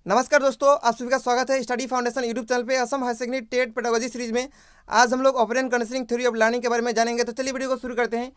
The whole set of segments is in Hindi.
नमस्कार दोस्तों, आप सभी का स्वागत है स्टडी फाउंडेशन यूट्यूब चैनल पे। Assam higher secondary TET pedagogy series में आज हम लोग operant conditioning theory of learning के बारे में जानेंगे। तो चलिए वीडियो को शुरू करते हैं।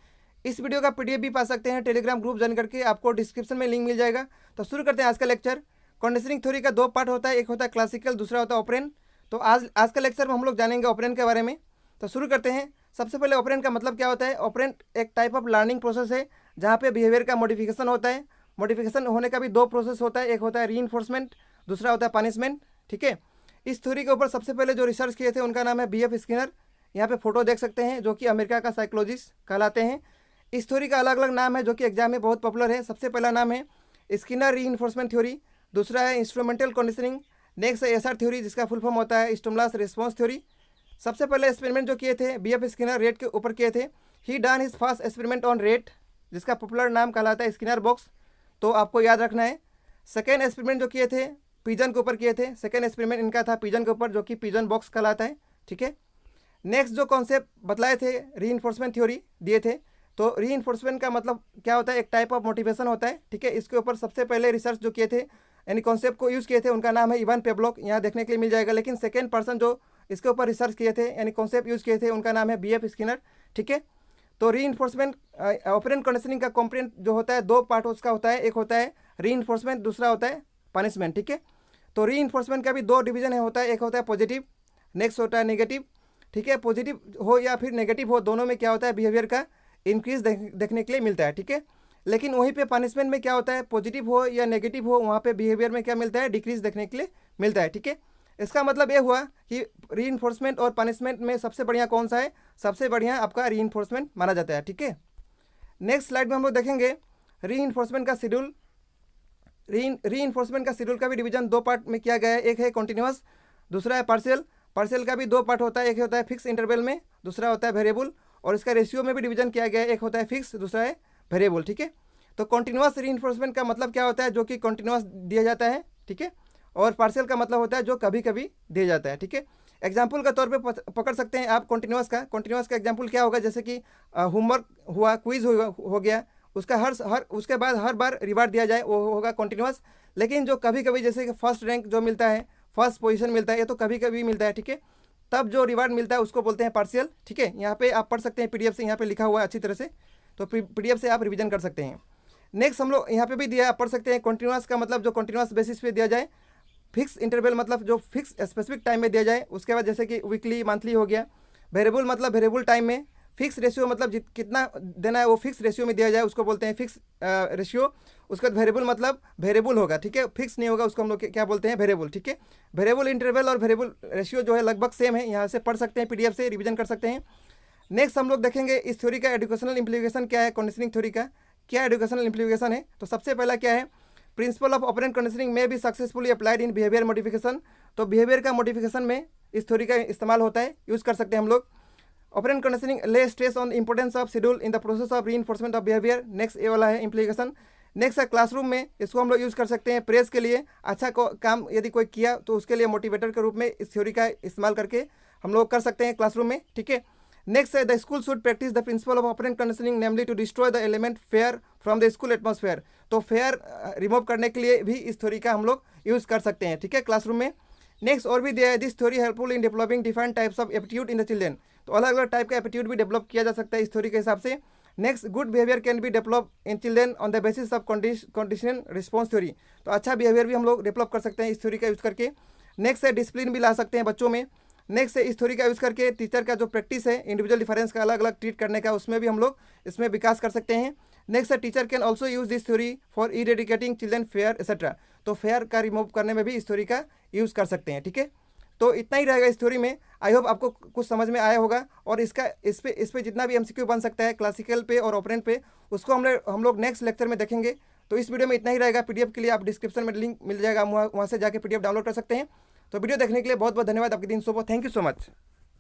इस वीडियो का पीडीएफ भी पा सकते हैं टेलीग्राम ग्रुप ज्वाइन करके, आपको डिस्क्रिप्शन में लिंक मिल जाएगा। तो शुरू करते हैं आज का लेक्चर। कंडीशनिंग थ्योरी का दो पार्ट होता है, एक होता है क्लासिकल, दूसरा होता है ऑपरेंट। तो आज का लेक्चर में हम लोग जानेंगे ऑपरेंट के बारे में। तो शुरू करते हैं। सबसे पहले ऑपरेंट का मतलब क्या होता है। ऑपरेंट एक टाइप ऑफ लर्निंग प्रोसेस है जहाँ पे बिहेवियर का मॉडिफिकेशन होता है। मॉडिफिकेशन होने का भी दो प्रोसेस होता है, एक होता है रीइंफोर्समेंट, दूसरा होता है पनिशमेंट। ठीक है। इस थ्योरी के ऊपर सबसे पहले जो रिसर्च किए थे उनका नाम है बीएफ स्किनर। यहाँ पे फोटो देख सकते हैं, जो कि अमेरिका का साइकोलॉजिस्ट कहलाते हैं। इस थ्योरी का अलग अलग नाम है जो कि एग्जाम में बहुत पॉपुलर है। सबसे पहला नाम है स्किनर रीइंफोर्समेंट थ्योरी, दूसरा है इंस्ट्रूमेंटल कंडीशनिंग, नेक्स्ट है एसआर थ्योरी जिसका फुल फॉर्म होता है स्टिमुलस रिस्पॉन्स थ्योरी। सबसे पहले एक्सपेरिमेंट जो किए थे बीएफ स्किनर रेट के ऊपर किए थे। He done his first experiment on rat, जिसका पॉपुलर नाम कहलाता है स्किनर बॉक्स, तो आपको याद रखना है। सेकेंड एक्सपेरिमेंट जो किए थे पिजन के ऊपर किए थे। सेकेंड एक्सपेरिमेंट इनका था पिजन के ऊपर, जो कि पिजन बॉक्स कहलाता है। ठीक है। नेक्स्ट जो कॉन्सेप्ट बतलाए थे रीइंफोर्समेंट थ्योरी दिए थे। तो रीइंफोर्समेंट का मतलब क्या होता है, एक टाइप ऑफ मोटिवेशन होता है। ठीक है। इसके ऊपर सबसे पहले रिसर्च जो किए थे यानी कॉन्सेप्ट को यूज़ किए थे उनका नाम है इवान पेब्लोक, यहाँ देखने के लिए मिल जाएगा। लेकिन सेकेंड पर्सन जो इसके ऊपर रिसर्च किए थे यानी कॉन्सेप्ट यूज़ किए थे उनका नाम है बीएफ स्किनर। ठीक है। तो रीइंफोर्समेंट ऑपरेंट कंडीशनिंग का कॉम्पोनेंट जो होता है दो पार्ट उसका होता है, एक होता है रीइंफोर्समेंट, दूसरा होता है पनिशमेंट। ठीक है। तो रीइंफोर्समेंट का भी दो डिवीजन है होता है, एक होता है पॉजिटिव, नेक्स्ट होता है नेगेटिव। ठीक है। पॉजिटिव हो या फिर नेगेटिव हो, दोनों में क्या होता है बिहेवियर का इंक्रीज देखने के लिए मिलता है। ठीक है। लेकिन वहीं पे पनिशमेंट में क्या होता है, पॉजिटिव हो या नेगेटिव हो, वहाँ पे बिहेवियर में क्या मिलता है, डिक्रीज देखने के लिए मिलता है। ठीक है। इसका मतलब ये हुआ कि रीइंफोर्समेंट और पनिशमेंट में सबसे बढ़िया कौन सा है, सबसे बढ़िया आपका रीइंफोर्समेंट माना जाता है। ठीक है। नेक्स्ट स्लाइड में हम लोग देखेंगे रीइंफोर्समेंट का शेड्यूल। रीइंफोर्समेंट का शेड्यूल का भी डिवीजन दो पार्ट में किया गया है, एक है कॉन्टिन्यूस, दूसरा है पार्शियल। पार्शियल का भी दो पार्ट होता है, एक होता है फिक्स इंटरवल में, दूसरा होता है वेरिएबल। और इसका रेशियो में भी डिवीजन किया गया है, एक होता है फिक्स, दूसरा है वेरिएबल। ठीक है। तो कॉन्टिन्यूस रीइंफोर्समेंट का मतलब क्या होता है, जो कि कॉन्टिन्यूस दिया जाता है। ठीक है। और पार्शियल का मतलब होता है जो कभी कभी दिया जाता है। ठीक है। एग्जाम्पल के तौर पे पकड़ सकते हैं आप कॉन्टिन्यूस का एग्जाम्पल क्या होगा, जैसे कि होमवर्क हुआ, क्विज हो गया, उसका हर उसके बाद हर बार रिवार्ड दिया जाए, वो होगा कॉन्टिन्यूस। लेकिन जो कभी कभी जैसे कि फर्स्ट रैंक जो मिलता है, फर्स्ट पोजीशन मिलता है, ये तो कभी कभी मिलता है। ठीक है। तब जो रिवार्ड मिलता है उसको बोलते हैं पार्शियल। ठीक है। यहाँ पे आप पढ़ सकते हैं पीडीएफ से, यहाँ पे लिखा हुआ है अच्छी तरह से, तो पीडीएफ से आप रिवीजन कर सकते हैं। नेक्स्ट हम लोग यहाँ पे भी दिया, आप पढ़ सकते हैं कॉन्टिन्यूस का मतलब जो कॉन्टिन्यूस बेसिस पे दिया जाए, फिक्स इंटरवल मतलब जो फिक्स स्पेसिफिक टाइम में दिया जाए, उसके बाद जैसे कि वीकली मंथली हो गया। वेरिएबल मतलब वेरिएबल टाइम में। फिक्स रेशियो मतलब कितना देना है वो फिक्स रेशियो में दिया जाए, उसको बोलते हैं फिक्स रेशियो। उसके बाद वेरिएबल मतलब वेरिएबल होगा। ठीक है। फिक्स नहीं होगा, उसको हम लोग क्या बोलते हैं, वेरिएबल। ठीक है। वेरिएबल इंटरवल और वेरिएबल रेशियो जो है लगभग सेम है, यहाँ से पढ़ सकते हैं, पीडीएफ से रिवीजन कर सकते हैं। नेक्स्ट हम लोग देखेंगे इस थ्योरी का एजुकेशनल इंप्लीकेशन क्या है, कंडीशनिंग थ्योरी का क्या एजुकेशनल इंप्लीकेशन है। तो सबसे पहला क्या है, प्रिंसिपल ऑफ ऑपरेंट कंडीशनिंग में भी successfully applied in behaviour modification. तो बिहेवियर का मॉडिफिकेशन में इस थ्योरी का इस्तेमाल होता है, यूज़ कर सकते हैं हम लोग। ऑपरेंट कंडीशनिंग ले stress on importance of schedule in the process of reinforcement of behaviour. Next ये वाला है इंप्लीकेशन। नेक्स्ट है क्लासरूम में, इसको हम लोग यूज़ कर सकते हैं प्रेस के लिए, अच्छा काम यदि कोई किया तो उसके लिए मोटिवेटर के रूप में इस थ्योरी का इस्तेमाल करके हम लोग कर सकते हैं क्लासरूम में। ठीक है। नेक्स्ट है the school should practice the principle of operant conditioning namely to destroy the element fear from the school atmosphere. तो फेयर रिमूव करने के लिए भी इस थ्योरी का हम लोग यूज़ कर सकते हैं। ठीक है, क्लासरूम में। नेक्स्ट और भी दिया है, this theory helpful in developing different types of aptitude in the children. तो अलग अलग टाइप का एप्टीट्यूड भी डेवलप किया जा सकता है इस थ्योरी के हिसाब से। Next, good behaviour can be develop in children on the basis of conditional response theory. तो अच्छा बिहेवियर भी हम लोग डेवलप कर सकते हैं इस थ्योरी का यूज़ करके। नेक्स्ट है डिसिप्लिन भी ला सकते हैं बच्चों में। नेक्स्ट है इस थ्योरी का यूज़ करके टीचर का जो प्रैक्टिस है इंडिविजुअल डिफरेंस का अलग अलग ट्रीट करने का, उसमें भी हम लोग इसमें विकास कर सकते हैं। नेक्स्ट है teacher can also use this theory for eradicating children fair etcetera. तो फेयर का रिमूव करने में भी इस थ्योरी का यूज़ कर सकते हैं। ठीक है। तो इतना ही रहेगा इस थ्योरी में। आई होप आपको कुछ समझ में आया होगा। और इस पे जितना भी एमसीक्यू बन सकता है क्लासिकल पे और ऑपरेंट पे, उसको हम लोग नेक्स्ट लेक्चर में देखेंगे। तो इस वीडियो में इतना ही रहेगा। पीडीएफ के लिए आप डिस्क्रिप्शन में लिंक मिल जाएगा, वहाँ से जाके पीडीएफ डाउनलोड कर सकते हैं। तो वीडियो देखने के लिए बहुत बहुत धन्यवाद। आपके दिन शुभ हो। Thank you so much.